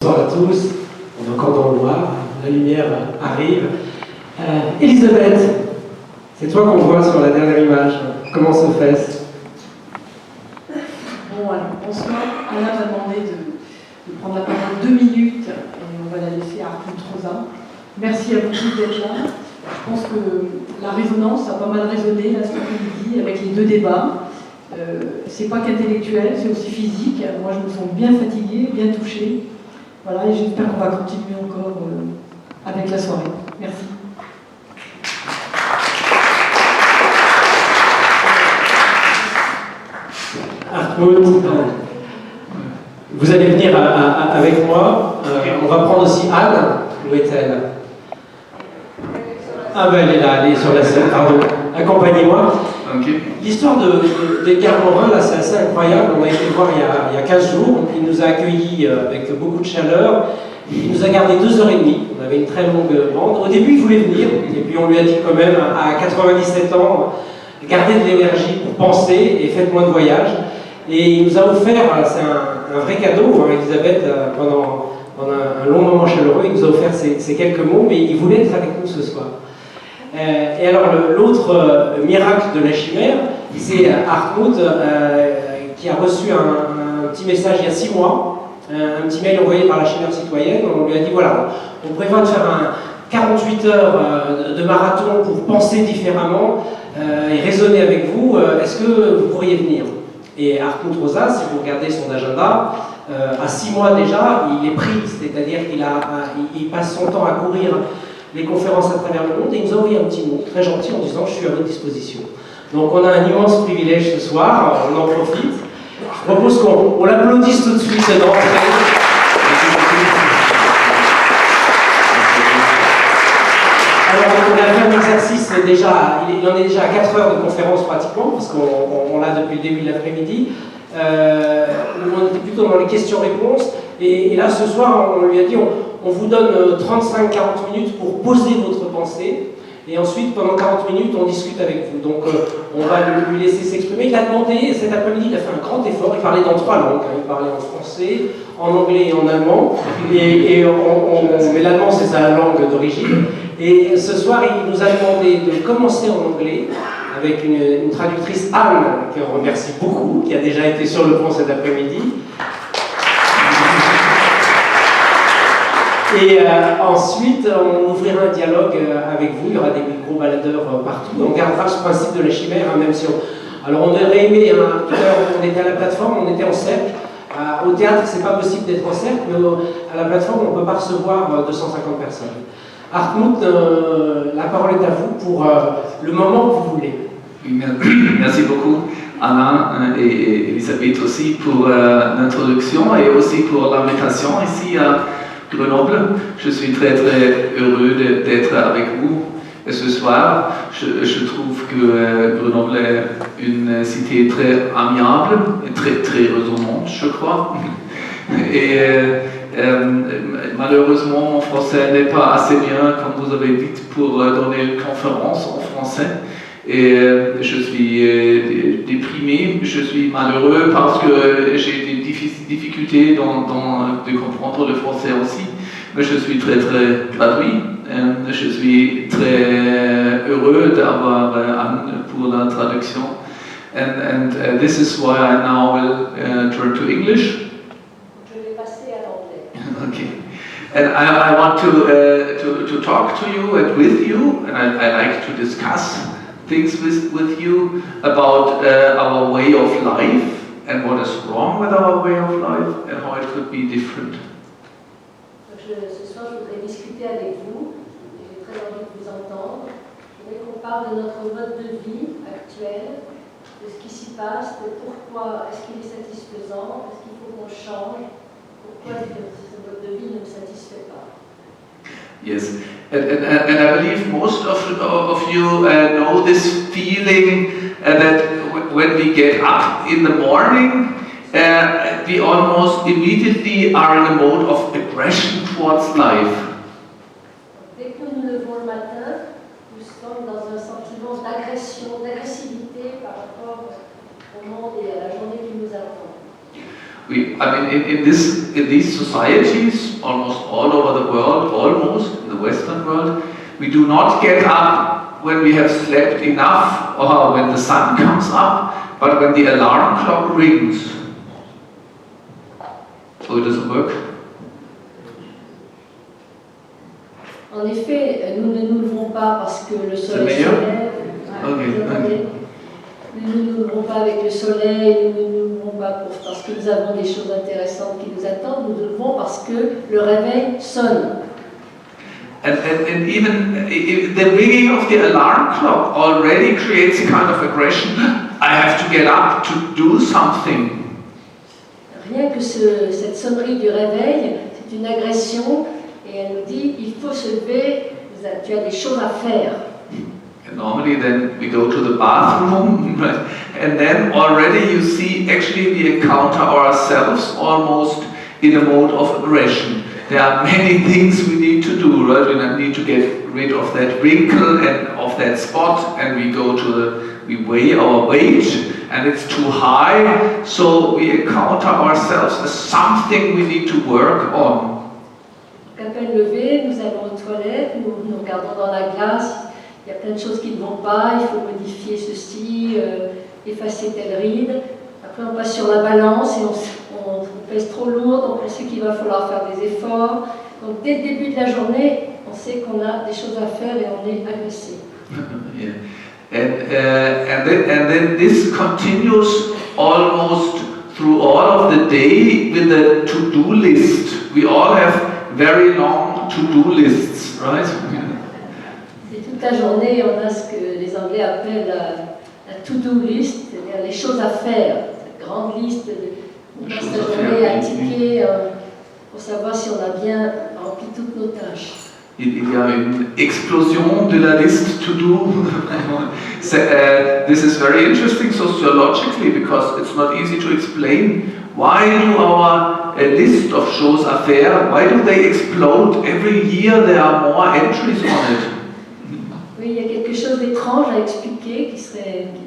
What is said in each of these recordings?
Bonsoir à tous, on est encore dans le noir, la lumière arrive. Elisabeth, c'est toi qu'on voit sur la dernière image, comment se fait-ce? Bon, alors, bonsoir. Anna m'a demandé de prendre la parole 2 minutes et on va la laisser à Hartmut Rosa. Merci à vous tous d'être là. Je pense que la résonance a pas mal résonné là cet après-midi avec les 2 débats. C'est pas qu'intellectuel, c'est aussi physique. Moi, je me sens bien fatiguée, bien touchée. Voilà, et j'espère qu'on va continuer encore avec la soirée. Merci. Hartmut, vous allez venir avec moi. On va prendre aussi Anne. Où est-elle? Ah ben elle est là, elle est sur la scène, pardon. Accompagnez-moi. Okay. L'histoire d'Edgar Morin, là, c'est assez incroyable. On a été le voir il y a 15 jours. Il nous a accueillis avec beaucoup de chaleur. Il nous a gardé 2h30. On avait une très longue bande. Au début, il voulait venir. Et puis, on lui a dit quand même, à 97 ans, gardez de l'énergie pour penser et faites moins de voyages. Et il nous a offert, c'est un vrai cadeau, hein, Elisabeth, pendant un long moment chaleureux. Il nous a offert ces quelques mots, mais il voulait être avec nous ce soir. Et alors l'autre miracle de la chimère, c'est Hartmut qui a reçu un petit message il y a 6 mois, un petit mail envoyé par la chimère citoyenne. On lui a dit voilà, on prévoit de faire 48 heures de marathon pour penser différemment et raisonner avec vous. Est-ce que vous pourriez venir? Et Hartmut Rosa, si vous regardez son agenda, à 6 mois déjà, il est pris, c'est-à-dire qu'il passe son temps à courir les conférences à travers le monde, et il nous a envoyé un petit mot très gentil en disant « Je suis à votre disposition ». Donc on a un immense privilège ce soir, on en profite. Je propose qu'on l'applaudisse tout de suite d'entrée. Alors on a fait un exercice déjà, il en est déjà à 4 heures de conférence pratiquement, parce qu'on l'a depuis le début de l'après-midi. On était plutôt dans les questions-réponses, et là ce soir on lui a dit on vous donne 35-40 minutes pour poser votre pensée, et ensuite pendant 40 minutes on discute avec vous. Donc on va lui laisser s'exprimer. Il a demandé, cet après-midi il a fait un grand effort, il parlait dans 3 langues, il parlait en français, en anglais et en allemand, mais l'allemand c'est sa langue d'origine. Et ce soir il nous a demandé de commencer en anglais, avec une traductrice Anne, qu'on remercie beaucoup, qui a déjà été sur le pont cet après-midi. Et ensuite, on ouvrira un dialogue avec vous, il y aura des micro-baladeurs partout. On gardera ce principe de la chimère, hein, même si Alors on aurait aimé, hein, tout à l'heure on était à la plateforme, on était en cercle. Au théâtre, c'est pas possible d'être en cercle, mais à la plateforme, on ne peut pas recevoir 250 personnes. Hartmut, la parole est à vous pour le moment que vous voulez. Merci beaucoup Anna et Elisabeth aussi pour l'introduction et aussi pour l'invitation ici à Grenoble. Je suis très heureux d'être avec vous ce soir. Je trouve que Grenoble est une cité très amiable et très résonnante, je crois. Et malheureusement, mon français n'est pas assez bien, comme vous avez dit, pour donner une conférence en français. Et je suis déprimé, je suis malheureux parce que j'ai des difficultés de comprendre le français aussi. Mais je suis très gratuit. Je suis très heureux d'avoir Anne pour la traduction. And this is why I now will turn to English. Je vais passer à l'anglais. Okay. And I want to talk to you and with you, and I like to discuss things with you about our way of life and what is wrong with our way of life and how it could be different. Ce soir, je voudrais discuter avec vous. J'ai très envie de vous entendre. Je voudrais qu'on parle de notre mode de vie actuel, de ce qui s'y passe, de pourquoi est-ce qu'il est satisfaisant, est-ce qu'il faut qu'on change, pourquoi ce mode de vie ne me satisfait pas. Yes, and I believe most of you know this feeling that when we get up in the morning, we almost immediately are in a mode of aggression towards life. Dès que nous nous levons le matin, nous sommes dans un sentiment d'agressivité par rapport au monde et à la journée qui nous attend. in these societies, almost all over the world, almost in the Western world, we do not get up when we have slept enough or when the sun comes up, but when the alarm clock rings. So it doesn't work. En effet, nous ne nous levons pas parce que le soleil se lève. Vous entendez ? Nous ne nous levons pas avec le soleil, nous ne nous levons pas parce que nous avons des choses intéressantes qui nous attendent, nous nous levons parce que le réveil sonne. And even the ringing of the alarm clock already creates a kind of aggression. I have to get up to do something. Rien que cette sonnerie du réveil, c'est une agression et elle nous dit il faut se lever, tu as des choses à faire. And normally then we go to the bathroom, right? And then already you see actually we encounter ourselves almost in a mode of aggression. There are many things we need to do, right? We need to get rid of that wrinkle and of that spot, and we weigh our weight, and it's too high, so we encounter ourselves as something we need to work on. À peine levé, nous allons aux toilettes, nous regardons dans la glace, il y a plein de choses qui ne vont pas, il faut modifier ceci, effacer telle ride. Après on passe sur la balance et on pèse trop lourd, donc on sait qu'il va falloir faire des efforts. Donc dès le début de la journée, on sait qu'on a des choses à faire et on est agressé. Yeah. And then this continues almost through all of the day with the to-do list. We all have very long to-do lists, right? Et toute la journée, on a ce que les Anglais appellent la to-do list, c'est-à-dire les choses à faire. Cette grande liste, on passe la journée à ticker pour savoir si on a bien rempli toutes nos tâches. Il y a une explosion de la liste to do. This is very interesting sociologically because it's not easy to explain. Why do our list of choses à faire, why do they explode? Every year there are more entries on it. Oui, il y a quelque chose d'étrange à expliquer qui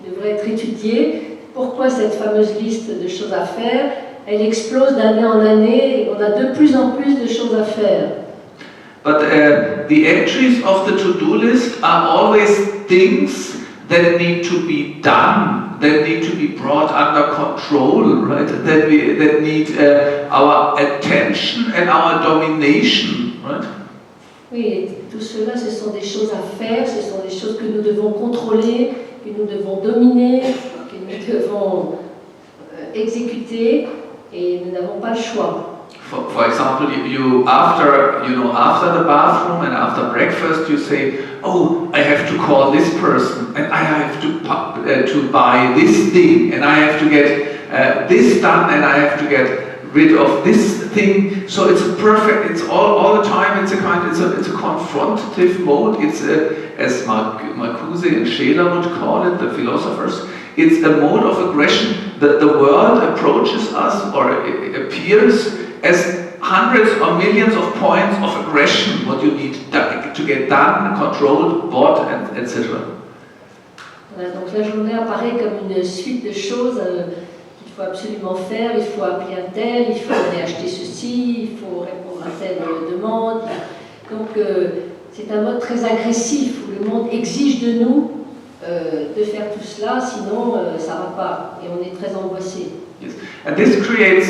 devrait être étudié. Pourquoi cette fameuse liste de choses à faire, elle explose d'année en année et on a de plus en plus de choses à faire. But the entries of the to-do list are always things that need to be done, that need to be brought under control, right? That need our attention and our domination, right? Oui, tout cela, ce sont des choses à faire, ce sont des choses que nous devons contrôler, que nous devons dominer, que nous devons exécuter, et nous n'avons pas le choix. For example, after the bathroom and after breakfast, you say, "Oh, I have to call this person, and I have to buy this thing, and I have to get this done, and I have to get rid of this thing." So it's it's all the time. It's a confrontative mode. It's as Marcuse and Scheler would call it, the philosophers. It's a mode of aggression that the world approaches us, or it appears as hundreds or millions of points of aggression, what you need to get done, controlled, bought, etc. Voilà, donc la journée apparaît comme une suite de choses qu'il faut absolument faire. Il faut appeler un tel, il faut aller acheter ceci, il faut répondre à telle demande. Donc c'est un mode très agressif où le monde exige de nous de faire tout cela, sinon ça ne va pas et on est très angoissé. Yes. And this creates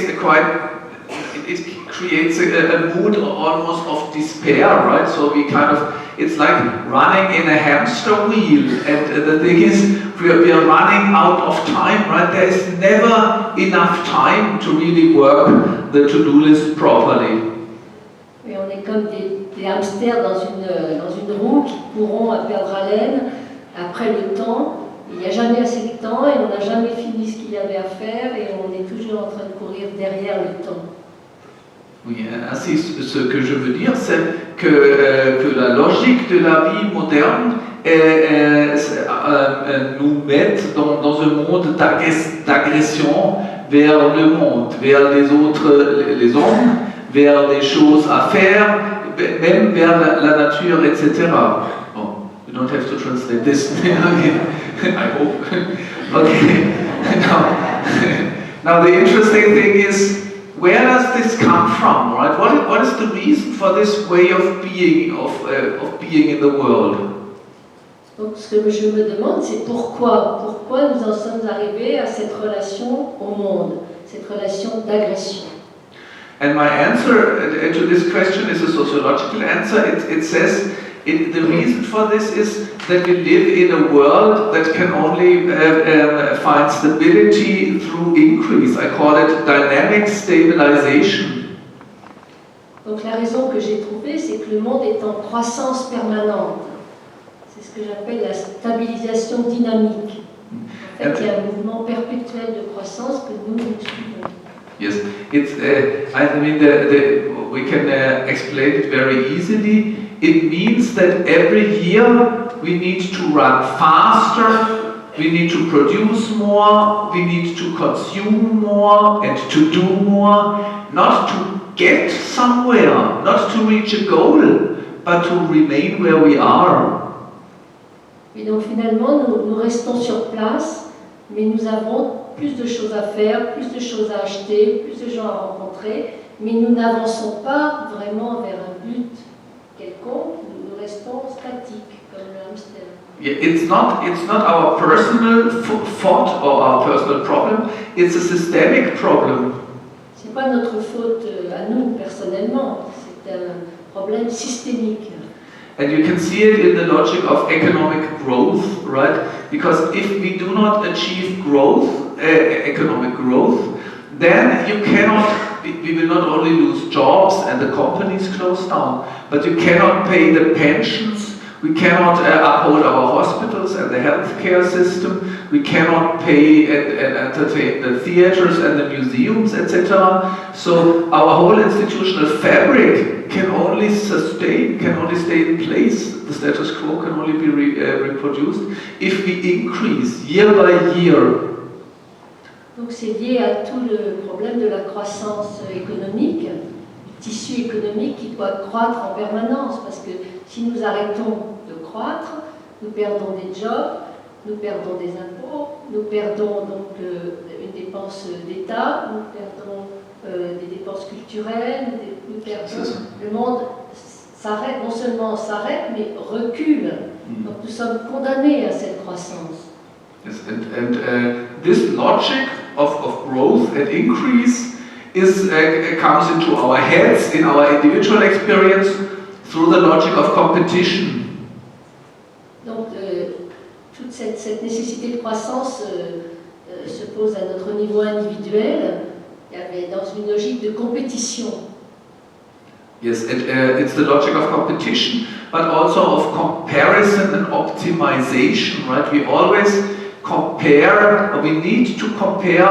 a mood almost of despair, right? So it's like running in a hamster wheel, and the thing is, we are running out of time, right? There is never enough time to really work the to-do list properly. Et on est comme des hamsters dans une roue qui courront à perdre haleine après le temps. Il n'y a jamais assez de temps et on n'a jamais fini ce qu'il y avait à faire et on est toujours en train de courir derrière le temps. Oui, ainsi, ce que je veux dire, c'est que la logique de la vie moderne nous met dans un monde d'agression vers le monde, vers les hommes, vers les choses à faire, même vers la nature, etc. Bon, you don't have to translate this, I hope. Okay, now, Now the interesting thing is, where does this come from, right? What is the reason for this way of being in the world? Donc ce que je me demande, c'est pourquoi nous en sommes arrivés à cette relation au monde, cette relation d'agression. And my answer to this question is a sociological answer. It says the reason for this is that we live in a world that can only find stability through increase. I call it dynamic stabilization. Donc la raison que j'ai trouvée, c'est que le monde est en croissance permanente. C'est ce que j'appelle la stabilisation dynamique. En fait, il y a un mouvement perpétuel de croissance que nous suivons. Yes, it's. I mean, we can explain it very easily. It means that every year we need to run faster, we need to produce more, we need to consume more and to do more, not to get somewhere, not to reach a goal, but to remain where we are. Et donc finalement, nous restons sur place, mais nous avons plus de choses à faire, plus de choses à acheter, plus de gens à rencontrer, mais nous n'avançons pas vraiment vers un but quelconque, nous restons statiques, comme le hamster. Yeah, it's not our personal fault or our personal problem, it's a systemic problem. C'est pas notre faute à nous personnellement, c'est un problème systémique. And you can see it in the logic of economic growth, right? Because if we do not achieve growth, economic growth, then you cannot, we will not only lose jobs and the companies close down, but you cannot pay the pensions, we cannot uphold our hospitals and the healthcare system, we cannot pay and entertain the theaters and the museums, etc. So our whole institutional fabric can only stay in place. The status quo can only be reproduced if we increase year by year. Donc c'est lié à tout le problème de la croissance économique, du tissu économique qui doit croître en permanence, parce que si nous arrêtons de croître, nous perdons des jobs, nous perdons des impôts, nous perdons donc une dépense d'État, nous perdons des dépenses culturelles, nous perdons, le monde s'arrête, non seulement s'arrête, mais recule. Donc nous sommes condamnés à cette croissance. Yes, and this logic of growth and increase comes into our heads, in our individual experience, through the logic of competition. Donc toute cette nécessité de croissance se pose à notre niveau individuel, dans une logique de compétition. Yes, it's the logic of competition, but also of comparison and optimization, right? We always compare, we need to compare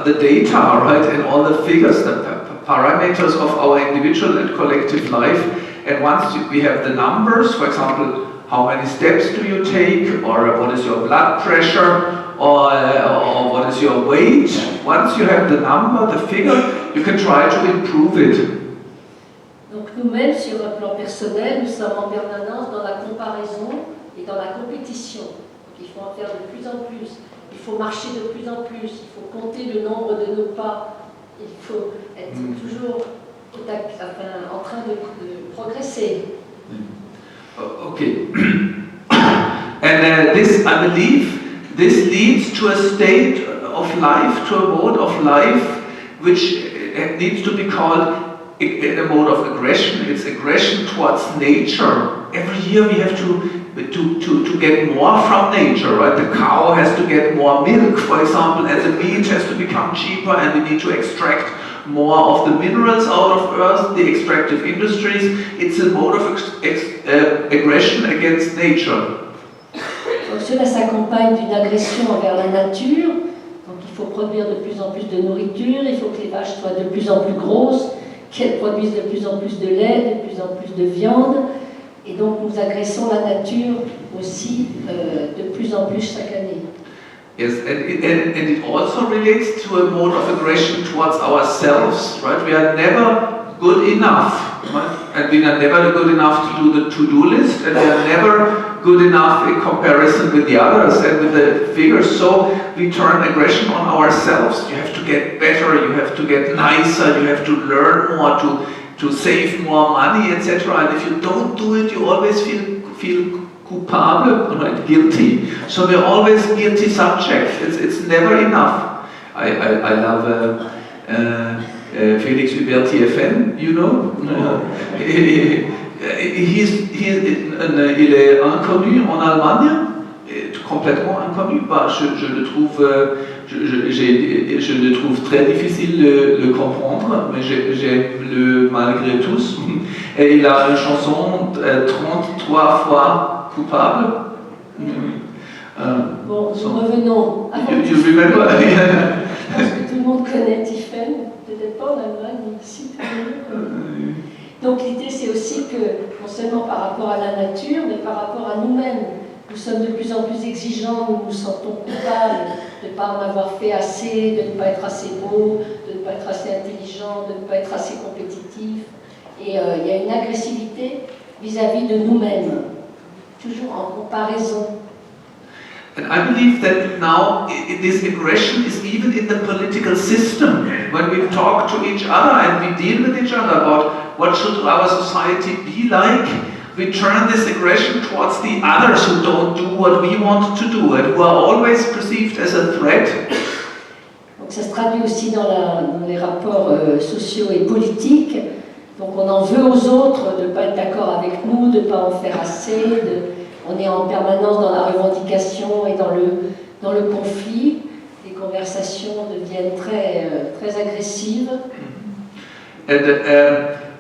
the data, right, and all the figures, the parameters of our individual and collective life. And once we have the numbers, for example, how many steps do you take, or what is your blood pressure, or what is your weight, once you have the number, the figure, you can try to improve it. Donc nous-mêmes, sur un plan personnel, nous sommes en permanence dans la comparaison et dans la compétition. Donc il faut en faire de plus en plus, il faut marcher de plus en plus, il faut compter le nombre de nos pas, il faut être toujours en train de progresser. Okay. And this, I believe, this leads to a state of life, to a mode of life, which needs to be called a mode of aggression. It's aggression towards nature. Every year we have to get more from nature, right? The cow has to get more milk, for example, and the meat has to become cheaper, and we need to extract more of the minerals out of earth, the extractive industries. It's a mode of aggression against nature. Donc cela s'accompagne d'une agression envers la nature. Donc il faut produire de plus en plus de nourriture, il faut que les vaches soient de plus en plus grosses, qu'elles produisent de plus en plus de lait, de plus en plus de viande. Et donc nous agressons la nature aussi de plus en plus chaque année. Yes, and it also relates to a mode of aggression towards ourselves, right? We are never good enough, right? And we are never good enough to do the to-do list, and we are never good enough in comparison with the others and with the figures, so we turn aggression on ourselves. You have to get better, you have to get nicer, you have to learn more, to save more money, etc. And if you don't do it, you always feel coupable, right? Guilty. So we're always guilty subjects. It's never enough. I love Félix Hubert TFN, you know. Il est inconnu en Allemagne, complètement inconnu. Bah, je le trouve très difficile de le comprendre, mais j'aime le malgré tout. Et il a une chanson 33 fois coupable. Bon, nous revenons. You remember? Je pense que tout le monde connaît Tiffen, peut-être pas en Allemagne, mais ici. Donc l'idée c'est aussi que, non seulement par rapport à la nature, mais par rapport à nous-mêmes, nous sommes de plus en plus exigeants, nous nous sentons coupables de ne pas en avoir fait assez, de ne pas être assez beau, de ne pas être assez intelligent, de ne pas être assez compétitif. Et il y a une agressivité vis-à-vis de nous-mêmes, toujours en comparaison. And I believe that now this aggression is even in the political system. When we talk to each other and we deal with each other about what should our society be like, we turn this aggression towards the others who don't do what we want to do and who are always perceived as a threat. Donc ça se traduit aussi dans les rapports sociaux et politiques. Donc on en veut aux autres de ne pas être d'accord avec nous, de ne pas en faire assez. On est en permanence dans la revendication et dans le conflit. Les conversations deviennent très agressives.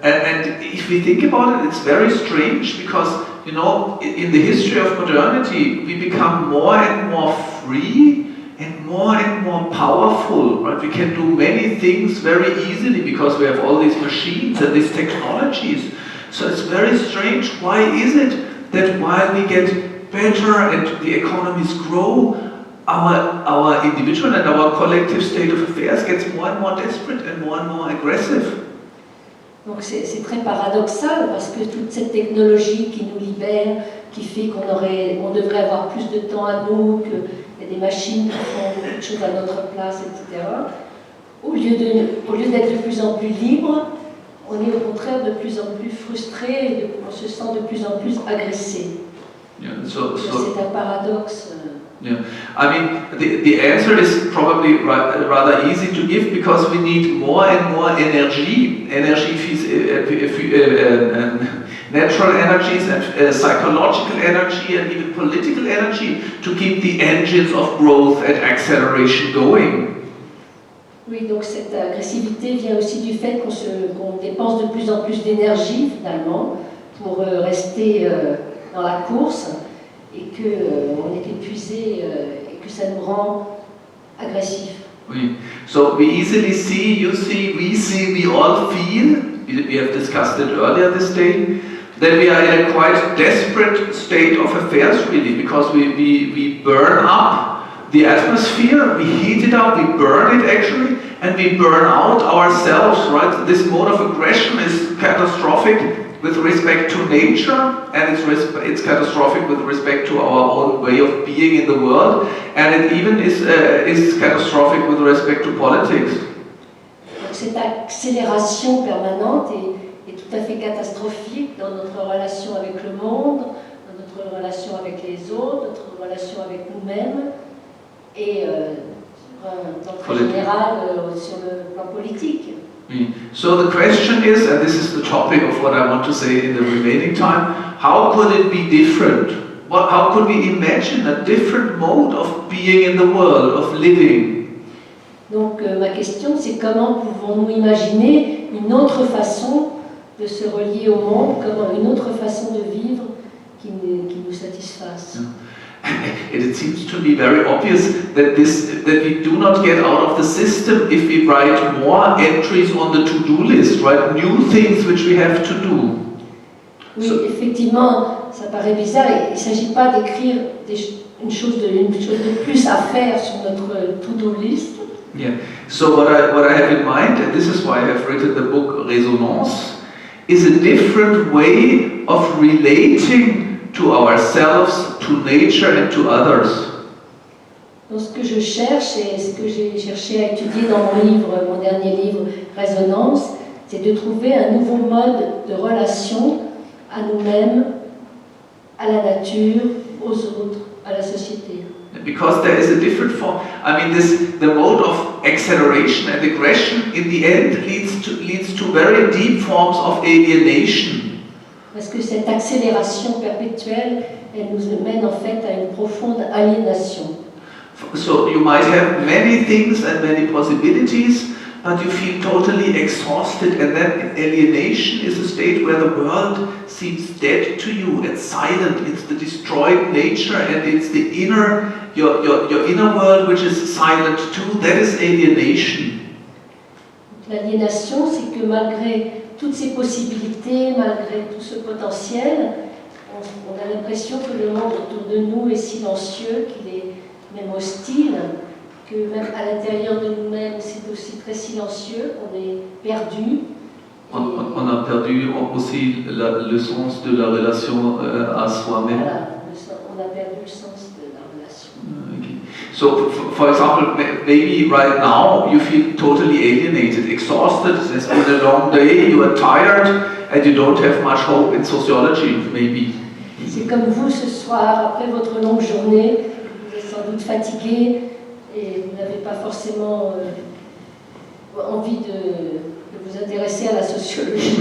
And if we think about it, it's very strange because, you know, in the history of modernity, we become more and more free and more powerful, right? We can do many things very easily because we have all these machines and these technologies. So it's very strange. Why is it that while we get better and the economies grow, our individual and our collective state of affairs gets more and more desperate and more aggressive? Donc c'est très paradoxal parce que toute cette technologie qui nous libère, qui fait qu'on devrait avoir plus de temps à nous, qu'il y a des machines qui font beaucoup de choses à notre place, etc. Au lieu d'être de plus en plus libre, on est au contraire de plus en plus frustré et on se sent de plus en plus agressé. Yeah, c'est un paradoxe. Yeah, I mean, the answer is probably rather easy to give because we need more and more energy, natural energies and psychological energy and even political energy to keep the engines of growth and acceleration going. Oui, donc cette agressivité vient aussi du fait qu'on dépense de plus en plus d'énergie finalement pour rester dans la course et qu'on est épuisé et que ça nous rend agressifs. Oui. So we easily see, you see, we all feel, we have discussed it earlier this day, that we are in a quite desperate state of affairs really because we burn up the atmosphere, we heat it up, we burn it actually, and we burn out ourselves, right? This mode of aggression is catastrophic with respect to nature, and it's catastrophic with respect to our own way of being in the world, and it even is catastrophic with respect to politics. Donc cette accélération permanente est tout à fait catastrophique dans notre relation avec le monde, dans notre relation avec les autres, notre relation avec nous-mêmes, et en général sur le plan politique. So the question is, and this is the topic of what I want to say in the remaining time, how could it be different? How could we imagine a different mode of being in the world, of living? Donc ma question c'est comment pouvons-nous imaginer une autre façon de se relier au monde, une autre façon de vivre qui nous satisfasse? It seems to be very obvious that we do not get out of the system if we write more entries on the to-do list, right? New things which we have to do. Oui, effectivement, ça paraît bizarre. Il ne s'agit pas d'écrire une chose de plus à faire sur notre to-do list. Yeah. So what I have in mind, and this is why I have written the book Résonance, is a different way of relating to ourselves, to nature and to others. Donc ce que je cherche et ce que j'ai cherché à étudier dans mon livre, mon dernier livre, Résonance, c'est de trouver un nouveau mode de relation à nous-mêmes, à la nature, aux autres, à la société. Because there is a different form. I mean, the mode of acceleration and aggression in the end leads to very deep forms of alienation. Parce que cette accélération perpétuelle, elle nous mène en fait à une profonde aliénation. So you might have many things and many possibilities, but you feel totally exhausted, and then alienation is a state where the world seems dead to you. It's silent. It's the destroyed nature, and it's the inner, your inner world which is silent too. That is alienation. L'aliénation, c'est que malgré toutes ces possibilités, malgré tout ce potentiel, on a l'impression que le monde autour de nous est silencieux, qu'il est même hostile, que même à l'intérieur de nous-mêmes, c'est aussi très silencieux, on est perdu. On a perdu aussi le sens de la relation à soi-même. Voilà, on a perdu le sens de la relation. Okay. So, for example, maybe right now you feel totally alienated, exhausted, it's been a long day, you are tired, and you don't have much hope in sociology, maybe. C'est comme vous ce soir, après votre longue journée, vous êtes sans doute fatigué et vous n'avez pas forcément envie de vous intéresser à la sociologie.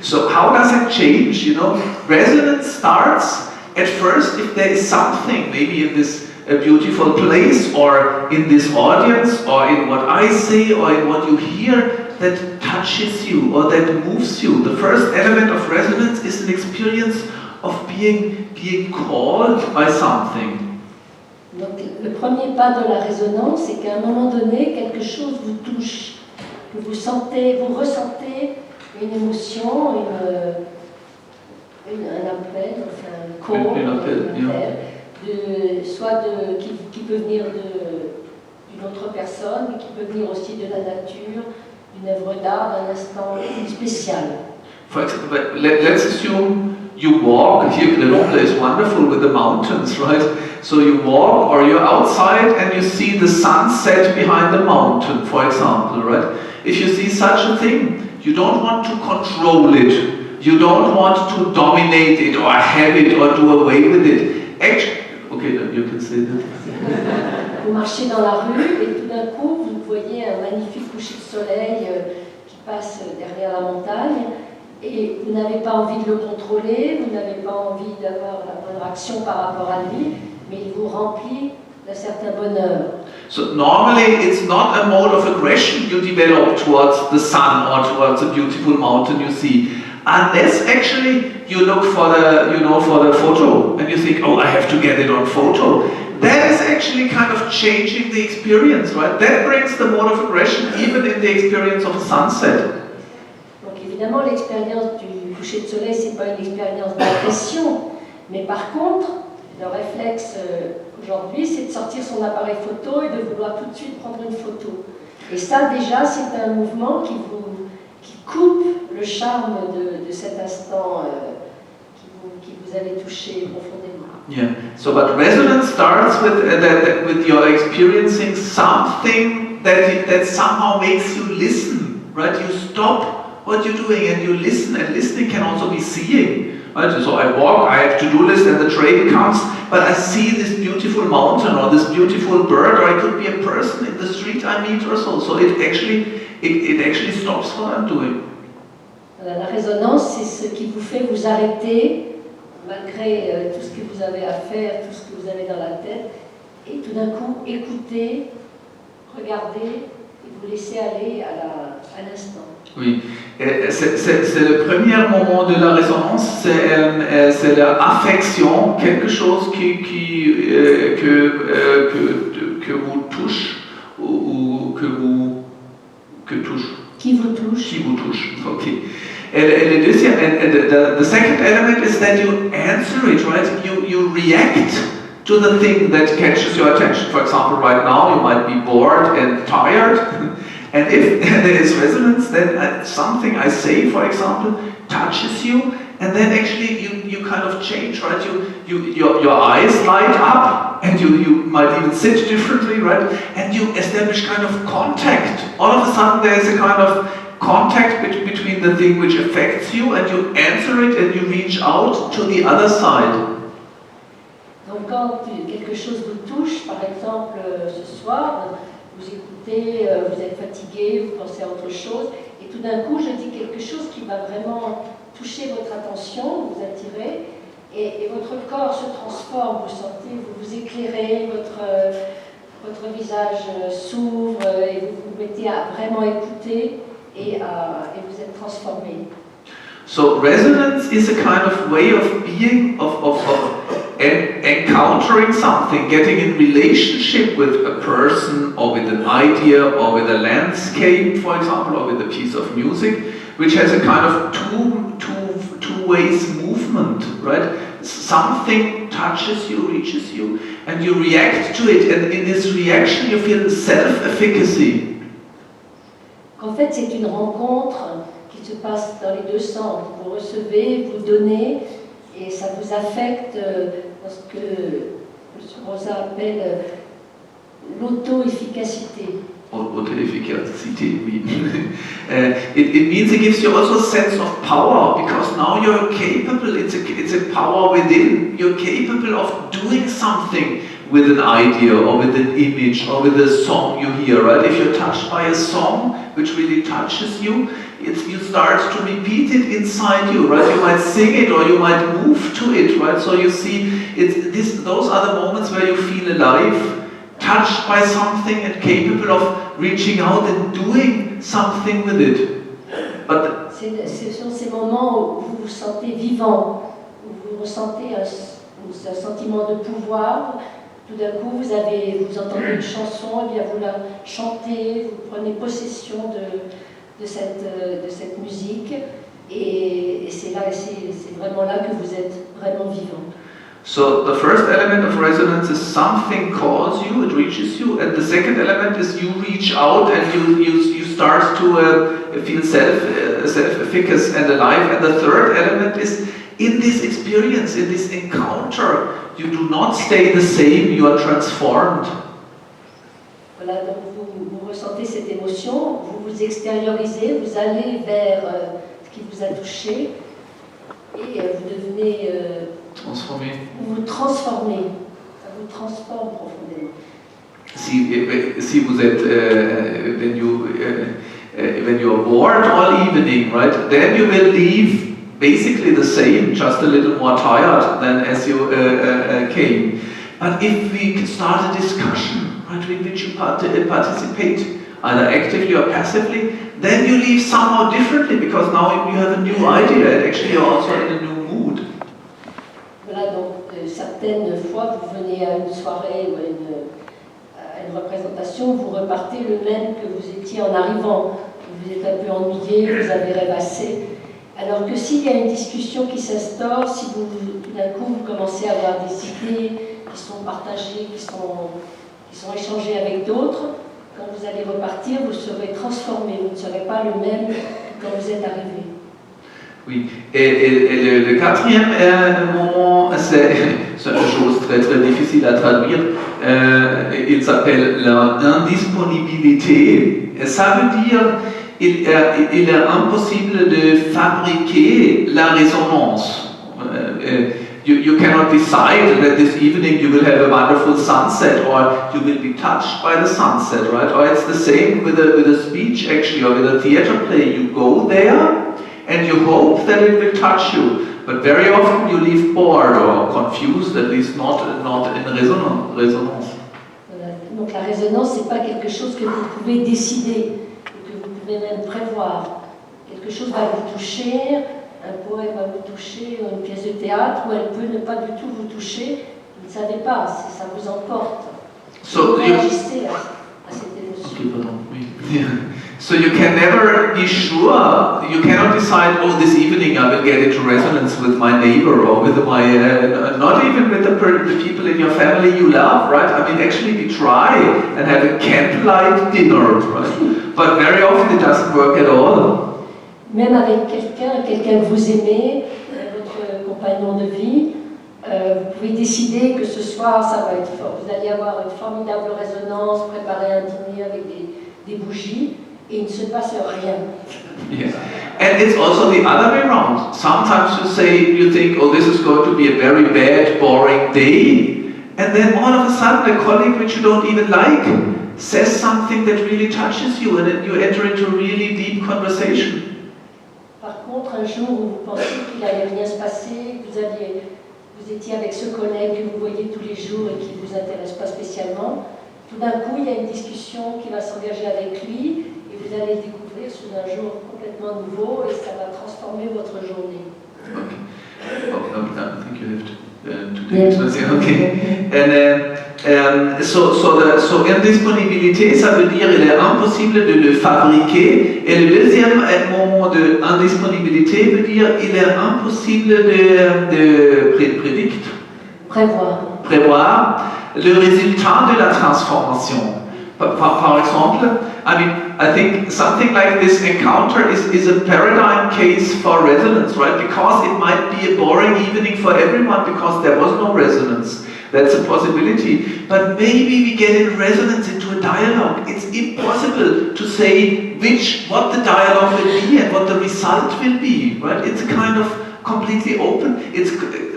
So how does it change? You know, resonance starts at first if there is something, maybe in this beautiful place or in this audience or in what I say or in what you hear that touches you or that moves you. The first element of resonance is an experience of being called by something. Donc le premier pas de la résonance, c'est qu'à un moment donné, quelque chose vous touche, que vous ressentez une émotion, un appel, enfin un call, soit qui peut venir d'une autre personne, mais qui peut venir aussi de la nature, d'une œuvre d'art, d'un instant spécial. For example, let's assume you walk. Here, Grenoble is wonderful with the mountains, right? So you walk or you're outside and you see the sunset behind the mountain, for example, right? If you see such a thing, you don't want to control it. You don't want to dominate it or have it or do away with it. Actually, okay, you can say that. Vous marchez dans la rue et tout d'un coup, vous voyez un magnifique coucher de soleil qui passe derrière la montagne. Et vous n'avez pas envie de le contrôler, vous n'avez pas envie d'avoir la bonne réaction par rapport à lui, mais il vous remplit d'un certain bonheur. So normally it's not a mode of aggression you develop towards the sun or towards a beautiful mountain you see, unless actually you look for the photo and you think, oh, I have to get it on photo. That is actually kind of changing the experience, right? That brings the mode of aggression even in the experience of a sunset. Évidemment, l'expérience du coucher de soleil, ce n'est pas une expérience d'agression, mais par contre, le réflexe aujourd'hui, c'est de sortir son appareil photo et de vouloir tout de suite prendre une photo. Et ça, déjà, c'est un mouvement qui coupe le charme de cet instant qui vous avait touché profondément. Yeah. So, but resonance starts with your experiencing something that somehow makes you listen, right? You stop what you're doing and you listen, and listening can also be seeing, right? So I walk, I have to-do list and the train comes, but I see this beautiful mountain or this beautiful bird, or it could be a person in the street I meet or so. So it actually stops what I'm doing. La résonance, c'est ce qui vous fait vous arrêter malgré tout ce que vous avez à faire, tout ce que vous avez dans la tête, et tout d'un coup écouter, regarder et vous laisser aller à l'instant. Oui, c'est le premier moment de la résonance, c'est l'affection, quelque chose que vous touche ou Qui vous touche. Qui vous touche, ok. And the second element is that you answer it, right? You react to the thing that catches your attention. For example, right now you might be bored and tired. And if there is resonance, then something I say, for example, touches you, and then actually you kind of change, right? Your eyes light up, and you might even sit differently, right? And you establish kind of contact. All of a sudden there is a kind of contact between the thing which affects you, and you answer it, and you reach out to the other side. Donc quand quelque chose vous touche, par exemple ce soir, vous écoutez, vous êtes fatigué, vous pensez à autre chose, et tout d'un coup je dis quelque chose qui va vraiment toucher votre attention, vous attirer, et votre corps se transforme, vous sentez, vous vous éclairez, votre visage s'ouvre, et vous vous mettez à vraiment écouter, et vous êtes transformé. So resonance is a kind of way of being, of encountering something, getting in relationship with a person, or with an idea, or with a landscape, for example, or with a piece of music, which has a kind of two ways movement, right? Something touches you, reaches you, and you react to it, and in this reaction you feel self-efficacy. En fait, c'est une rencontre qui se passe dans les deux sens. Vous recevez, vous donnez, et ça vous affecte dans ce que M. Rosa appelle l'auto-efficacité. Auto-efficacity, oui. It means it gives you also a sense of power, because now you're capable, it's a power within, you're capable of doing something with an idea, or with an image, or with a song you hear, right? If you're touched by a song which really touches you, you start to repeat it inside you, right? You might sing it, or you might move to it, right? So you see, those are the moments where you feel alive, touched by something and capable of reaching out and doing something with it. But ce sont ces moments où vous vous sentez vivant, où vous ressentez un sentiment de pouvoir. Tout d'un coup, vous entendez une chanson, et bien vous la chantez, vous prenez possession de cette musique, et c'est vraiment là que vous êtes vraiment vivant. So the first element of resonance is something calls you, it reaches you, and the second element is you reach out and you start to feel self-efficacy and alive. And the third element is in this experience, in this encounter, you do not stay the same, you are transformed. Voilà, donc vous ressentez cette émotion, vous vous extériorisez, vous allez vers ce qui vous a touché, et vous devenez transformé. Vous transformez, ça vous transforme profondément. Si vous êtes, when you are bored all evening, right, then you will leave basically the same, just a little more tired than as you came. But if we start a discussion, right, in which you participate, either actively or passively, then you leave somehow differently, because now you have a new idea, and actually you're also in a new mood. Voilà, donc certaines fois vous venez à une soirée ou à une représentation, vous repartez le même que vous étiez en arrivant. Vous êtes un peu ennuyé, vous avez rêvassé. Alors que s'il y a une discussion qui s'instaure, si tout d'un coup vous commencez à avoir des idées qui sont partagées, qui sont échangées avec d'autres, quand vous allez repartir, vous serez transformé, vous ne serez pas le même que quand vous êtes arrivé. Oui, et le quatrième moment, c'est une chose très très difficile à traduire, il s'appelle l'indisponibilité. Ça veut dire il est impossible de fabriquer la résonance. You cannot decide that this evening you will have a wonderful sunset, or you will be touched by the sunset, right? Or it's the same with a speech actually, or with a theater play. You go there and you hope that it will touch you, but very often you leave bored or confused, at least not in résonance. Donc la résonance, c'est pas quelque chose que vous pouvez décider, que vous pouvez même prévoir. Quelque chose va vous toucher, un poème va vous toucher, une pièce de théâtre, ou elle peut ne pas du tout vous toucher. Vous ne savez pas, ça vous emporte. Vous réagissez à cette émotion. So you can never be sure, you cannot decide, oh, this evening I will get into resonance with my neighbor, or with my, not even with the people in your family you love, right? I mean, actually we try and have a candlelight dinner, right? but very often it doesn't work at all. Même avec quelqu'un que vous aimez, votre compagnon de vie, vous pouvez décider que ce soir, ça va être fort. Vous allez avoir une formidable résonance, préparer un dîner avec des bougies, et il ne se passe rien. Yes. And it's also the other way around. Sometimes you think, oh, this is going to be a very bad, boring day, and then all of a sudden a colleague which you don't even like says something that really touches you, and then you enter into a really deep conversation. Par contre, un jour où vous pensez qu'il n'allait rien se passer, vous étiez avec ce collègue que vous voyez tous les jours et qui ne vous intéresse pas spécialement, tout d'un coup, il y a une discussion qui va s'engager avec lui et vous allez le découvrir sous un jour complètement nouveau et ça va transformer votre journée. Okay. I think you have to take this. Okay. And so indisponibilité, ça veut dire il est impossible de le fabriquer. Et le deuxième moment de indisponibilité veut dire il est impossible de prévoir le résultat de la transformation. Par exemple, I think something like this encounter is a paradigm case for resonance, right? Because it might be a boring evening for everyone because there was no resonance. That's a possibility. But maybe we get in resonance into a dialogue. It's impossible to say what the dialogue will be and what the result will be, right? It's kind of completely open.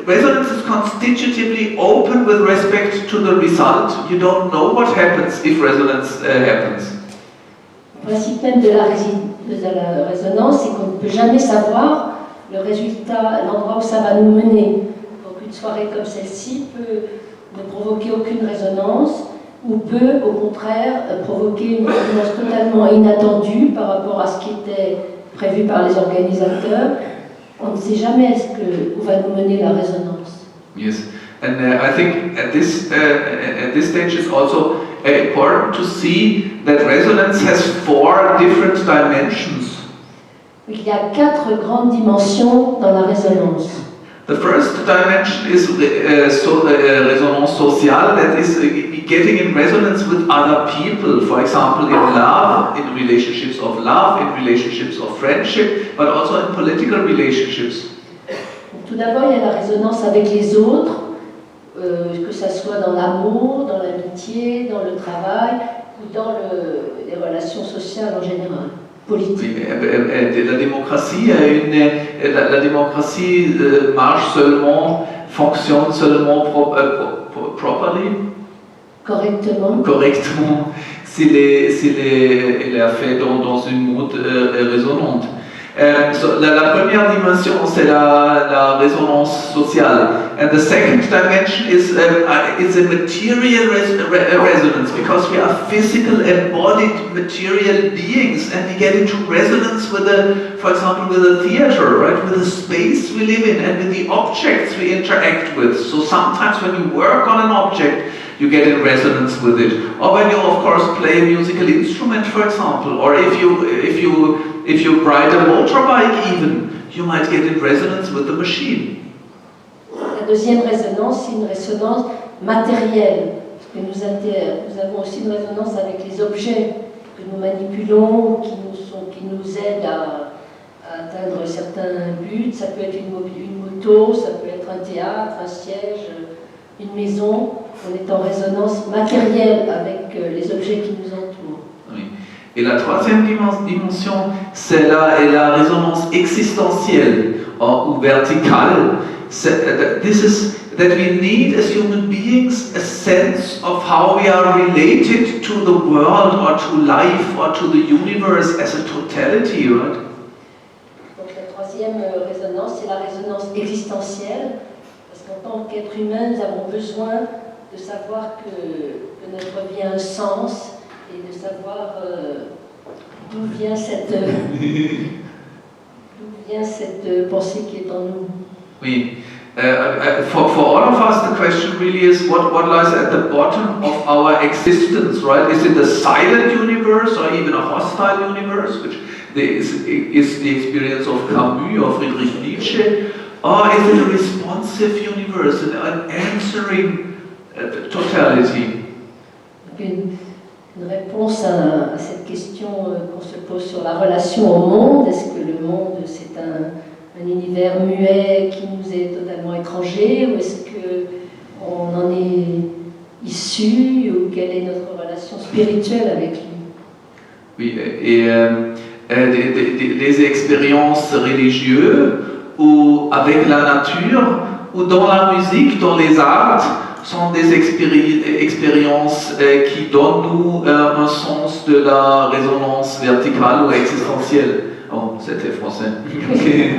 Resonance is constitutively open with respect to the result. You don't know what happens if resonance happens. Le principe même de la résonance, c'est qu'on ne peut jamais savoir le résultat, l'endroit où ça va nous mener. Donc une soirée comme celle-ci peut ne provoquer aucune résonance ou peut au contraire provoquer une résonance totalement inattendue par rapport à ce qui était prévu par les organisateurs. On ne sait jamais où va nous mener la résonance. Yes, and I think at this stage it's also important to see that resonance has 4 different dimensions. Il y a 4 grandes dimensions dans la résonance. The first dimension is resonance sociale, that is getting in resonance with other people, for example in love, in relationships of love, in relationships of friendship, but also in political relationships. Tout d'abord, il y a la résonance avec les autres, que ce soit dans l'amour, dans l'amitié, dans le travail ou dans les relations sociales en général. La démocratie marche seulement, fonctionne seulement properly, correctement s'il est fait dans une mode résonante. La première dimension, c'est la résonance sociale. And the second dimension is a material resonance, because we are physical, embodied, material beings, and we get into resonance with for example, with a theater, right? With the space we live in and with the objects we interact with. So sometimes when you work on an object, you get in resonance with it. Or when you, of course, play a musical instrument, for example, or if you ride a motorbike even, you might get in resonance with the machine. La deuxième résonance, c'est une résonance matérielle. Parce que nous avons aussi une résonance avec les objets que nous manipulons, qui nous aident à atteindre certains buts. Ça peut être une moto, ça peut être un théâtre, un siège, une maison. On est en résonance matérielle avec les objets qui nous entourent. Oui. Et la troisième dimension, c'est la résonance existentielle ou verticale. This is that we need as human beings a sense of how we are related to the world or to life or to the universe as a totality, right? Donc la troisième résonance, c'est la résonance existentielle, parce qu'en tant qu'être humain, nous avons besoin de savoir que notre vie a un sens et de savoir d'où vient cette pensée qui est en nous. Oui. For all of us, the question really is what lies at the bottom of our existence, right? Is it a silent universe or even a hostile universe, which is the experience of Camus or Friedrich Nietzsche, or is it a responsive universe, an answering totality? Une une réponse à cette question qu'on se pose sur la relation au monde. Est-ce que le monde, c'est un univers muet qui nous est totalement étranger, ou est-ce qu'on en est issu, ou quelle est notre relation spirituelle avec lui? Oui, et des expériences religieuses ou avec la nature ou dans la musique, dans les arts, sont des expériences qui donnent nous un sens de la résonance verticale ou existentielle. Oh, c'était français. Okay.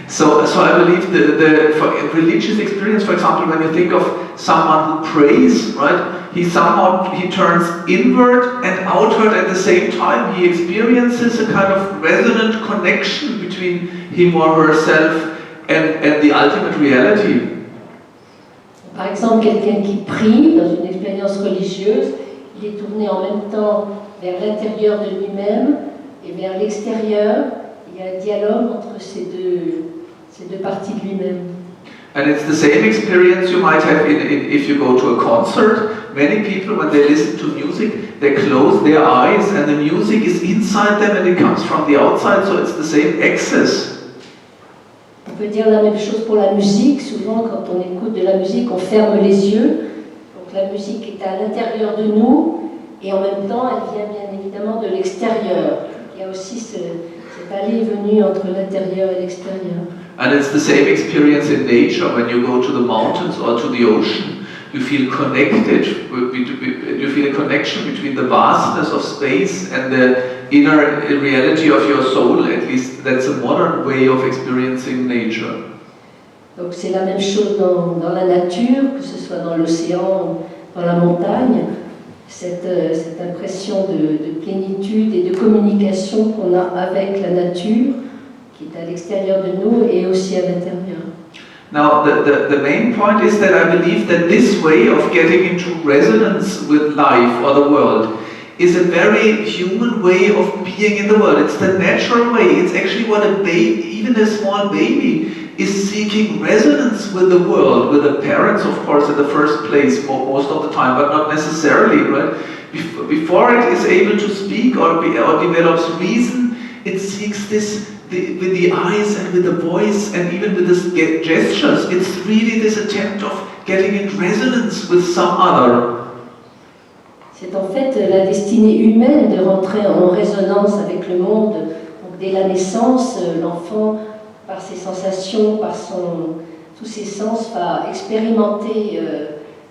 So I believe for religious experience, for example, when you think of someone who prays, right? He turns inward and outward at the same time. He experiences a kind of resonant connection between him or herself and the ultimate reality. Par exemple, quelqu'un qui prie dans une expérience religieuse, il est tourné en même temps vers l'intérieur de lui-même et vers l'extérieur. Il y a un dialogue entre ces deux parties de lui-même. And it's the same experience you might have if you go to a concert. Many people, when they listen to music, they close their eyes and the music is inside them and it comes from the outside, so it's the same access. On peut dire la même chose pour la musique. Souvent, quand on écoute de la musique, on ferme les yeux. Donc la musique est à l'intérieur de nous et en même temps, elle vient bien évidemment de l'extérieur. Il y a aussi cette allée et venue entre l'intérieur et l'extérieur. And it's the same experience in nature. When you go to the mountains or to the ocean, you feel connected. You feel a connection between the vastness of space and the inner reality of your soul. At least that's a modern way of experiencing nature. Donc c'est la même chose dans la nature, que ce soit dans l'océan ou dans la montagne. Cette impression de plénitude et de communication qu'on a avec la nature, qui est à l'extérieur de nous et aussi à l'intérieur. Now, the main point is that I believe that this way of getting into resonance with life or the world is a very human way of being in the world. It's the natural way. It's actually what even a small baby is seeking resonance with the world, with the parents, of course, in the first place, most of the time, but not necessarily, right? Before it is able to speak or develops reason, it seeks this with the eyes and with the voice and even with the gestures. It's really this attempt of getting in resonance with some other. C'est en fait la destinée humaine de rentrer en résonance avec le monde. Donc, dès la naissance, l'enfant, par ses sensations, par tous ses sens, va expérimenter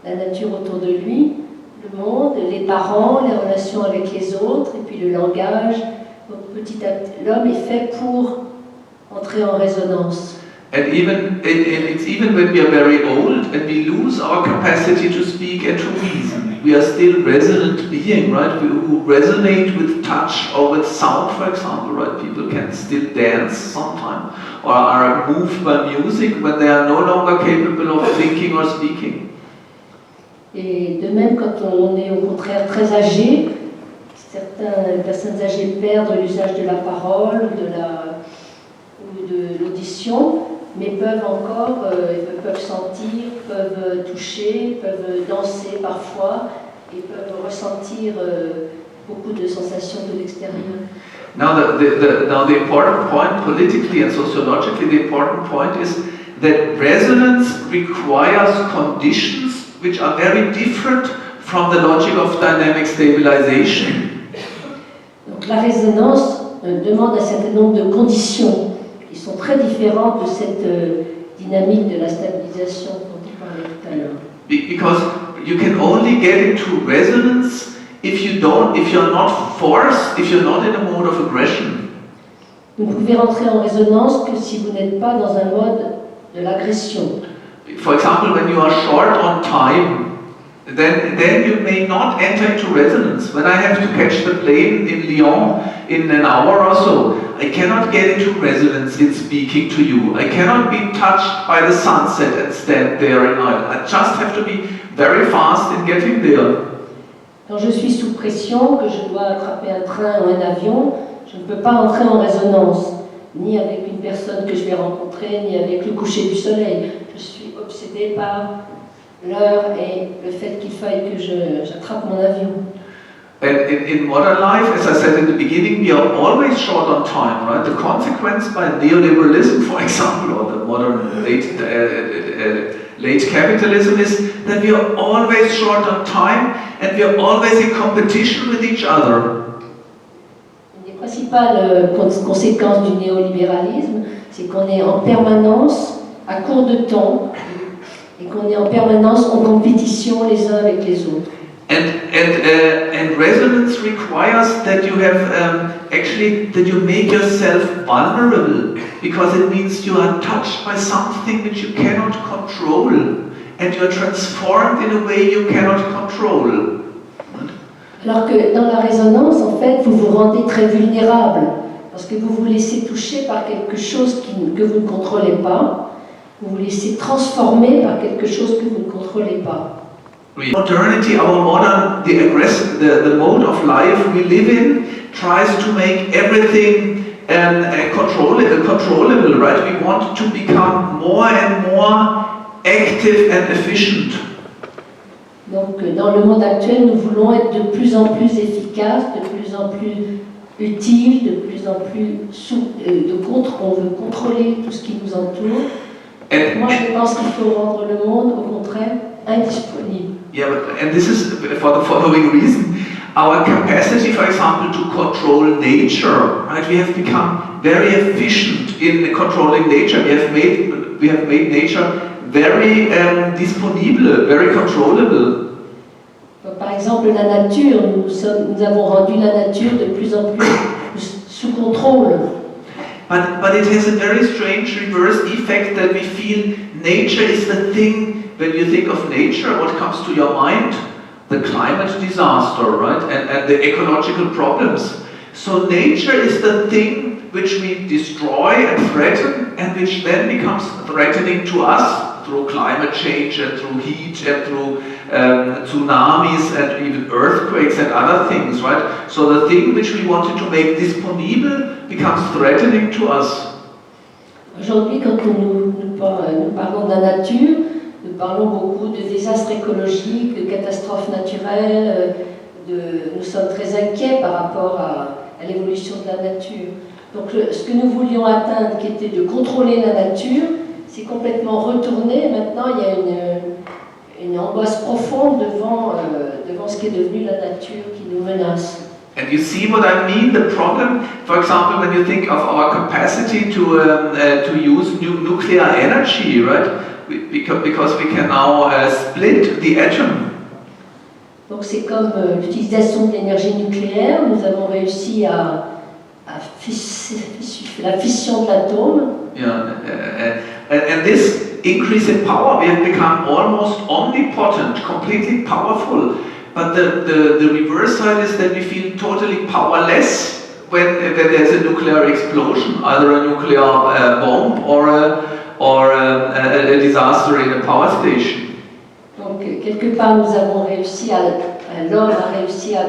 la nature autour de lui, le monde, les parents, les relations avec les autres, et puis le langage. Donc, petit à petit, l'homme est fait pour entrer en résonance. And it's even when we are very old and we lose our capacity to speak and to reason, we are still resonant being, right? Who resonate with touch or with sound, for example, right? People can still dance sometimes or are moved by music when they are no longer capable of thinking or speaking. Et de même, quand on est au contraire très âgé, certaines personnes âgées perdent l'usage de la parole ou de l'audition, mais peuvent encore, peuvent sentir, peuvent toucher, peuvent danser parfois et peuvent ressentir beaucoup de sensations de l'extérieur. Now the important point politically and sociologically, the important point is that resonance requires conditions which are very different from the logic of dynamic stabilization. Donc la résonance demande un certain nombre de conditions qui sont très différentes de cette dynamique de la stabilisation dont on parlait tout à l'heure. Because you can only get into resonance if you're not forced, if you're not in a mode of aggression. Vous ne pouvez rentrer en résonance que si vous n'êtes pas dans un mode de l'agression. For example, when you are short on time, then you may not enter into resonance. When I have to catch the plane in Lyon in an hour or so, I cannot get into resonance in speaking to you. I cannot be touched by the sunset and stand there and I just have to be very fast in getting there. Quand je suis sous pression, que je dois attraper un train ou un avion, je ne peux pas entrer en résonance, ni avec une personne que je vais rencontrer, ni avec le coucher du soleil. Je suis obsédée par l'heure et le fait qu'il faille que j'attrape mon avion. And in modern life, as I said in the beginning, we are always short on time, right? The consequence by neoliberalism, for example, or the modern late capitalism is that we are always short on time and we are always in competition with each other. Une des principales conséquences du néolibéralisme, c'est qu'on est en permanence à court de temps et qu'on est en permanence en compétition les uns avec les autres. And resonance requires that you have actually that you make yourself vulnerable, because it means you are touched by something which you cannot control, and you are transformed in a way you cannot control. Alors que dans la résonance, en fait, vous vous rendez très vulnérable, parce que vous vous laissez toucher par quelque chose que vous ne contrôlez pas, vous vous laissez transformer par quelque chose que vous ne contrôlez pas. Modernity, our modern, the mode of life we live in, tries to make everything controllable, right? We want to become more and more active and efficient. Donc, dans le monde actuel, nous voulons être de plus en plus efficaces, de plus en plus utiles, de plus en plus on veut contrôler tout ce qui nous entoure. Moi, je pense qu'il faut rendre le monde, au contraire, indisponible. Yeah, and this is for the following reason. Our capacity, for example, to control nature, right? We have become very efficient in controlling nature. We have made nature very disponible, very controllable. Par exemple, la nature, nous avons rendu la nature de plus en plus sous contrôle. But it has a very strange reverse effect that we feel nature is the thing. When you think of nature, what comes to your mind? The climate disaster, right? And the ecological problems. So nature is the thing which we destroy and threaten, and which then becomes threatening to us through climate change and through heat and through tsunamis and even earthquakes and other things, right? So the thing which we wanted to make disponible becomes threatening to us. Aujourd'hui, quand nous parlons de la nature, nous parlons beaucoup de désastres écologiques, de catastrophes naturelles, nous sommes très inquiets par rapport à l'évolution de la nature. Donc ce que nous voulions atteindre, qui était de contrôler la nature, c'est complètement retourné. Maintenant, il y a une angoisse profonde devant ce qui est devenu la nature qui nous menace. And you see what I mean? The problem, for example, when you think of our capacity to use nuclear energy, right? Because we can now split the atom. Donc c'est comme l'utilisation de l'énergie nucléaire. Nous avons réussi à la fission de l'atome. Yeah, and this increase in power, we have become almost omnipotent, completely powerful. But the reverse side is that we feel totally powerless when there's a nuclear explosion, either a nuclear bomb or a disaster in a power station. Donc quelque part nous avons réussi l'homme a réussi à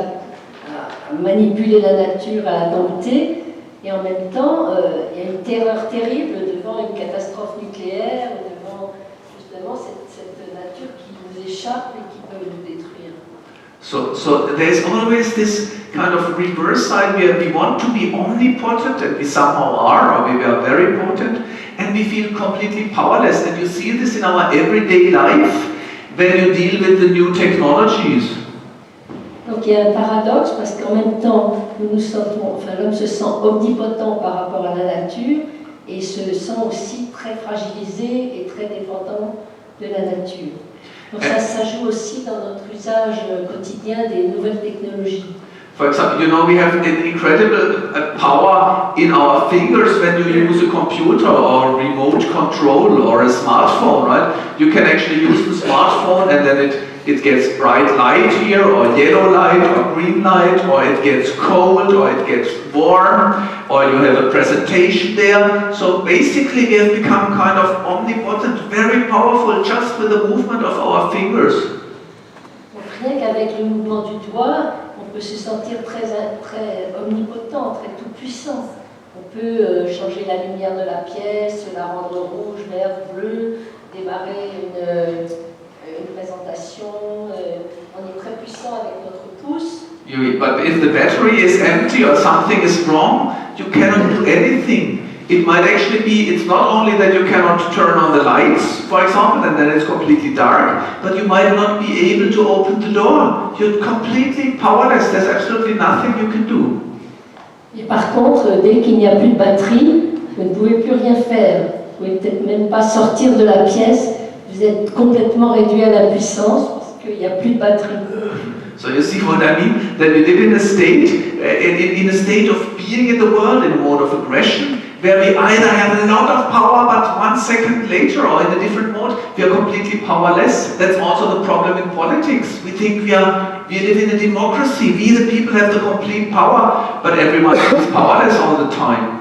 manipuler la nature, à la dompter, et en même temps il y a une terreur terrible devant une catastrophe nucléaire, devant justement cette nature qui nous échappe et qui peut nous détruire. So there's always this kind of reverse side where we want to be omnipotent, and we somehow are, or we are very potent, and we feel completely powerless. And you see this in our everyday life when you deal with the new technologies. Donc il y a un paradoxe parce qu'en même temps, l'homme se sent omnipotent par rapport à la nature et se sent aussi très fragilisé et très dépendant de la nature. Donc ça joue aussi dans notre usage quotidien des nouvelles technologies. For example, you know, we have an incredible power in our fingers when you use a computer or remote control or a smartphone, right? You can actually use the smartphone and then it gets bright light here, or yellow light, or green light, or it gets cold, or it gets warm, or you have a presentation there. So basically we have become kind of omnipotent, very powerful just with the movement of our fingers. Donc rien qu'avec le mouvement du doigt, on peut se sentir très omnipotent, très tout-puissant. On peut changer la lumière de la pièce, la rendre rouge, vert, bleu, démarrer une présentation. On est très puissant avec notre pouce, But if the battery is empty or something is wrong, you cannot do anything. It might actually be, it's not only that you cannot turn on the lights, for example, and then it's completely dark, but you might not be able to open the door. You're completely powerless. There's absolutely nothing you can do. Et par contre, dès qu'il n'y a plus de batterie, vous ne pouvez plus rien faire. Vous ne pouvez peut-être même pas sortir de la pièce. Vous êtes complètement réduit à l'impuissance parce qu'il n'y a plus de batterie. So you see what I mean? That we live in a state, in a state of being in the world, in a mode of aggression, where we either have a lot of power, but 1 second later, or in a different mode, we are completely powerless. That's also the problem in politics. We think we live in a democracy. We, the people, have the complete power, but everyone is powerless all the time.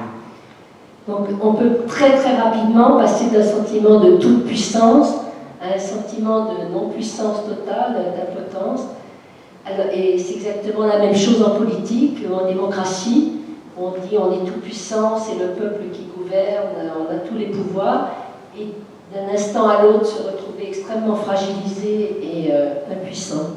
Donc on peut très très rapidement passer d'un sentiment de toute puissance à un sentiment de non-puissance totale, d'impotence. Alors, et c'est exactement la même chose en politique, en démocratie. On dit on est tout puissant, c'est le peuple qui gouverne, on a tous les pouvoirs. Et d'un instant à l'autre se retrouver extrêmement fragilisé et impuissant.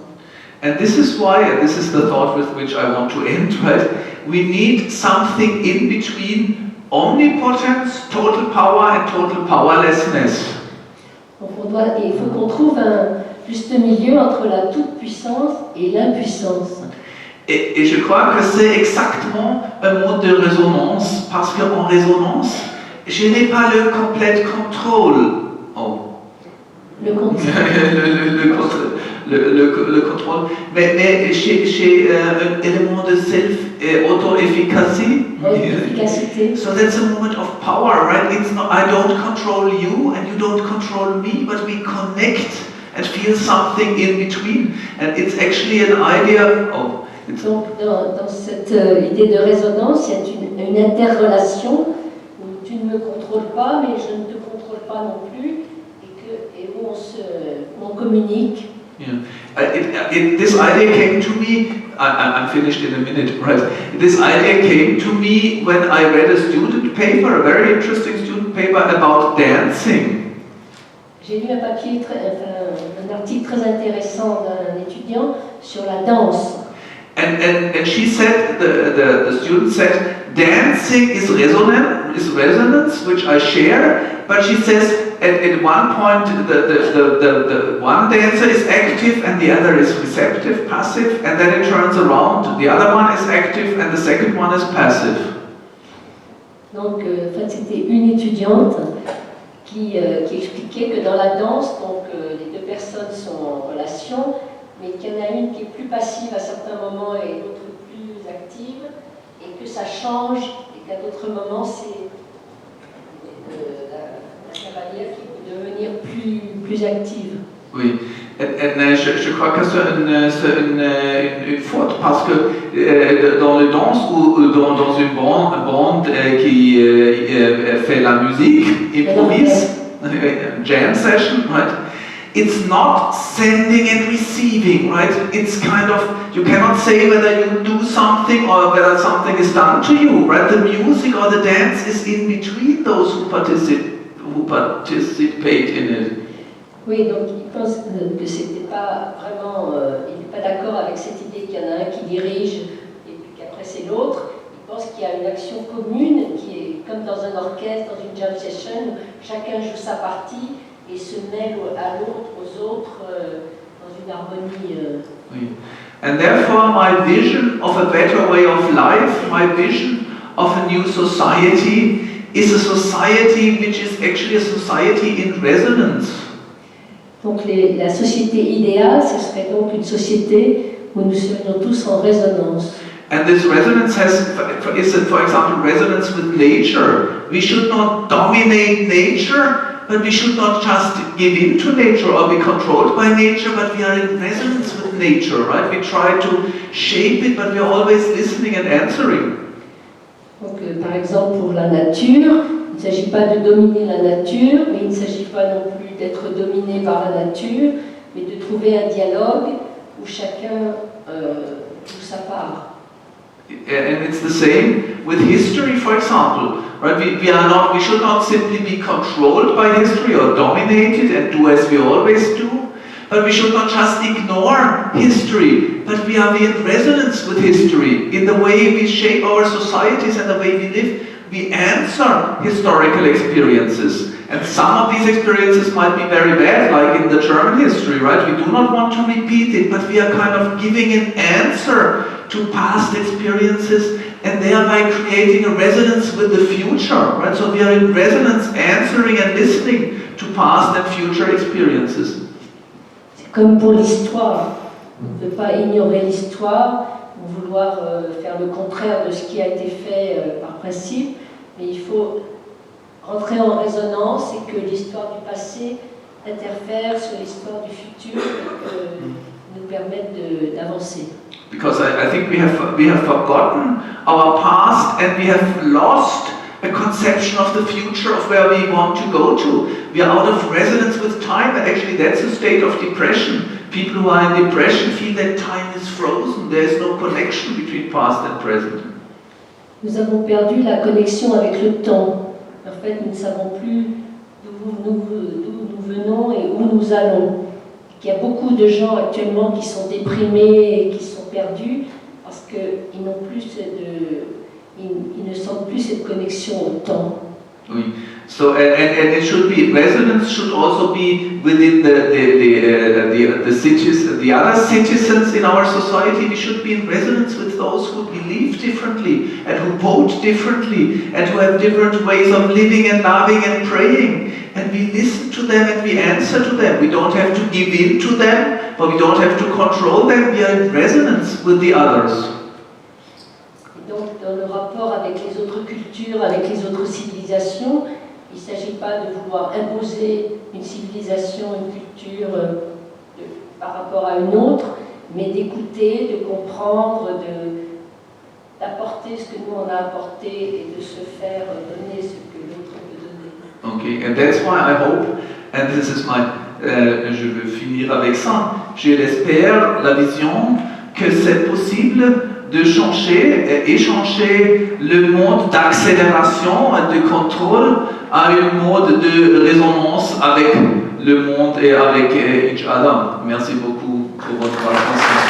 And this is why, and this is the thought with which I want to end, right? We need something in between omnipotence, total power, and total powerlessness. Donc il faut qu'on trouve un juste milieu entre la toute-puissance et l'impuissance. Et je crois que c'est exactement un mode de résonance, parce qu'en résonance, je n'ai pas le complet contrôle. Oh. Le contrôle. le contrôle. Mais j'ai un élément de auto-efficacité. So that's a moment of power, right? It's not, I don't control you and you don't control me, but we connect and feel something in between. And it's actually an idea of... Donc dans cette idée de résonance, il y a une interrelation où tu ne me contrôles pas, mais je ne te contrôle pas non plus, et où on communique. Yeah. This idea came to me, I'm finished in a minute, right? This idea came to me when I read a student paper, a very interesting student paper about dancing. J'ai lu un article très intéressant d'un étudiant sur la danse. And she said, the student said, dancing is resonance, which I share, but she says, at one point, the one dancer is active and the other is receptive, passive, and then it turns around, the other one is active and the second one is passive. Donc, en fait, c'était une étudiante qui expliquait que dans la danse, donc, les deux personnes sont en relation, mais qu'il y en a une qui est plus passive à certains moments et l'autre plus active, et que ça change, et qu'à d'autres moments, c'est la cavalière qui peut devenir plus active. Oui, et je crois que c'est une faute parce que dans les danses ou dans une bande qui fait la musique, improvise, jam session, right? It's not sending and receiving, right? It's kind of, you cannot say whether you do something or whether something is done to you, right? The music or the dance is in between those who participate in it. Oui, donc il pense que c'était pas vraiment, il n'est pas d'accord avec cette idée qu'il y en a un qui dirige et puis qu'après c'est l'autre. Il pense qu'il y a une action commune qui est comme dans un orchestre, dans une jam session, où chacun joue sa partie et se mêle à l'autre, aux autres, dans une harmonie. Oui. And therefore my vision of a better way of life, my vision of a new society is a society which is actually a society in resonance. Donc la société idéale, ce serait donc une société où nous serions tous en résonance. And this resonance is, for example, resonance with nature. We should not dominate nature, but we should not just give in to nature or be controlled by nature, but we are in resonance with nature, right? We try to shape it, but we are always listening and answering. Donc, par exemple, pour la nature, il ne s'agit pas de dominer la nature, mais il ne s'agit pas non plus d'être dominé par la nature, mais de trouver un dialogue où chacun joue sa part. And it's the same with history, for example. Right? We should not simply be controlled by history or dominated and do as we always do, But we should not just ignore history, but we are in resonance with history. In the way we shape our societies and the way we live, we answer historical experiences. And some of these experiences might be very bad, like in the German history, right? We do not want to repeat it, but we are kind of giving an answer to past experiences and thereby creating a resonance with the future, right? So we are in resonance, answering and listening to past and future experiences. C'est comme pour l'histoire. On ne peut pas ignorer l'histoire, ou vouloir faire le contraire de ce qui a été fait par principe, mais il faut rentrer en résonance et que l'histoire du passé interfère sur l'histoire du futur et nous permette d'avancer. Because I think we have forgotten our past and we have lost a conception of the future of where we want to go to. We are out of resonance with time, and actually that's a state of depression. People who are in depression feel that time is frozen. There is no connection between past and present. Nous avons perdu la connexion avec le temps. En fait, nous ne savons plus d'où nous venons et où nous allons. Il y a beaucoup de gens actuellement qui sont déprimés et qui sont perdus parce qu'ils n'ont plus ils ne sentent plus cette connexion au temps. Oui. So and it should be resonance should also be within the cities, the other citizens in our society. We should be in resonance with those who believe differently and who vote differently and who have different ways of living and loving and praying. And we listen to them and we answer to them. We don't have to give in to them, but we don't have to control them. We are in resonance with the others. Et donc, dans le rapport avec les autres cultures, avec les autres civilisations, il ne s'agit pas de vouloir imposer une civilisation, une culture par rapport à une autre, mais d'écouter, de comprendre, d'apporter ce que nous on a apporté et de se faire donner ce que l'autre peut donner. Okay, and that's why I hope, and this is my, je veux finir avec ça, je l'espère, la vision que c'est possible de changer, échanger le mode d'accélération et de contrôle à un mode de résonance avec le monde et avec each other. Merci beaucoup pour votre attention.